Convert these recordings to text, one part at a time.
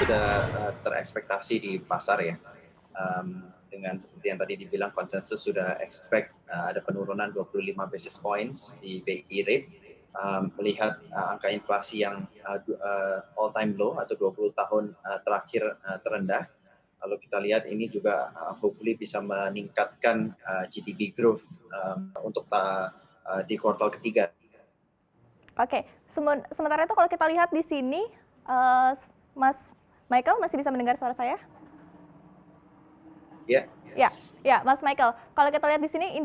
sudah terekspektasi di pasar ya. Dengan seperti yang tadi dibilang konsensus sudah expect ada penurunan 25 basis points di BI rate, melihat angka inflasi yang all time low atau 20 tahun terakhir terendah. Lalu kita lihat ini juga hopefully bisa meningkatkan GDP growth untuk di kuartal ketiga. Oke, sementara itu kalau kita lihat di sini, Mas Michael masih bisa mendengar suara saya? Ya. Ya, ya, Mas Michael. Kalau kita lihat di sini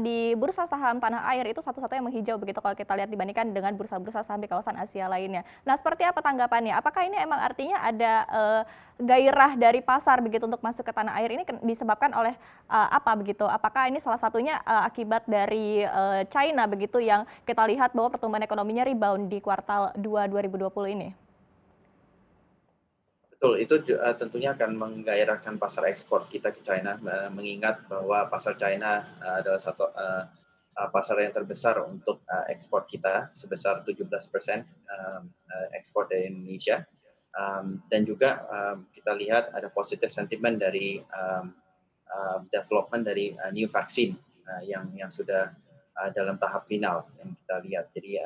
di bursa saham tanah air itu satu-satunya yang menghijau begitu kalau kita lihat dibandingkan dengan bursa-bursa saham di kawasan Asia lainnya. Nah, seperti apa tanggapannya? Apakah ini emang artinya ada gairah dari pasar begitu untuk masuk ke tanah air ini disebabkan oleh apa begitu? Apakah ini salah satunya akibat dari China begitu yang kita lihat bahwa pertumbuhan ekonominya rebound di kuartal 2 2020 ini? Betul, itu tentunya akan menggairahkan pasar ekspor kita ke China, mengingat bahwa pasar China adalah satu pasar yang terbesar untuk ekspor kita, sebesar 17% ekspor dari Indonesia. Dan juga kita lihat ada positive sentiment dari development dari new vaksin yang sudah dalam tahap final yang kita lihat. Jadi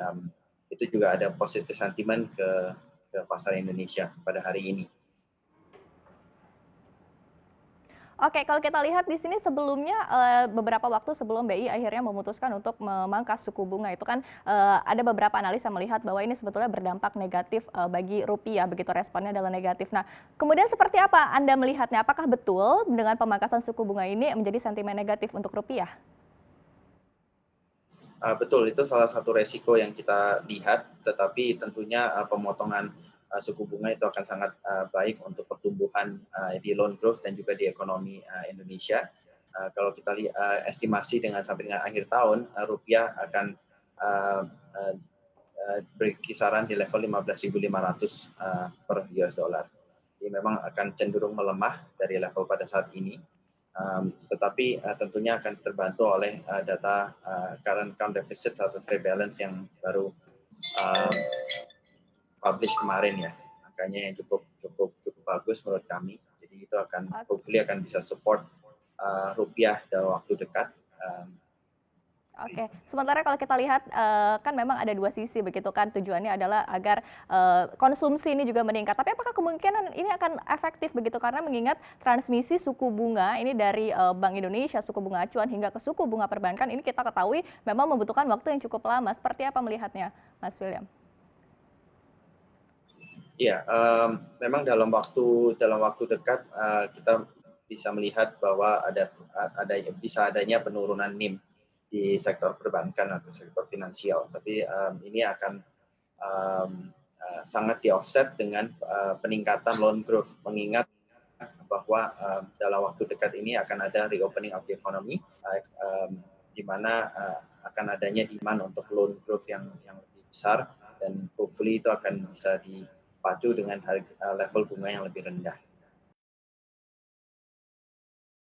itu juga ada positive sentiment ke pasar Indonesia pada hari ini. Oke, kalau kita lihat di sini sebelumnya beberapa waktu sebelum BI akhirnya memutuskan untuk memangkas suku bunga itu kan ada beberapa analis yang melihat bahwa ini sebetulnya berdampak negatif bagi rupiah, begitu responnya adalah negatif. Nah, kemudian seperti apa Anda melihatnya? Apakah betul dengan pemangkasan suku bunga ini menjadi sentimen negatif untuk rupiah? Betul, itu salah satu resiko yang kita lihat, tetapi tentunya pemotongan suku bunga itu akan sangat baik untuk pertumbuhan di loan growth dan juga di ekonomi Indonesia. Kalau kita lihat estimasi sampai dengan akhir tahun, rupiah akan berkisaran di level 15.500 per US dollar. Jadi memang akan cenderung melemah dari level pada saat ini. Tetapi tentunya akan terbantu oleh data current account deficit atau trade balance yang baru publish kemarin ya, angkanya yang cukup bagus menurut kami. Jadi itu akan hopefully akan bisa support rupiah dalam waktu dekat. Oke, sementara kalau kita lihat kan memang ada dua sisi begitu kan, tujuannya adalah agar konsumsi ini juga meningkat. Tapi apakah kemungkinan ini akan efektif begitu karena mengingat transmisi suku bunga ini dari Bank Indonesia, suku bunga acuan hingga ke suku bunga perbankan ini kita ketahui memang membutuhkan waktu yang cukup lama. Seperti apa melihatnya, Mas William? Iya, memang dalam waktu dekat kita bisa melihat bahwa bisa adanya penurunan NIM di sektor perbankan atau sektor finansial. Tapi ini akan sangat di-offset dengan peningkatan loan growth, mengingat bahwa dalam waktu dekat ini akan ada reopening of the economy, di mana akan adanya demand untuk loan growth yang lebih besar, dan hopefully itu akan bisa dipacu dengan level bunga yang lebih rendah.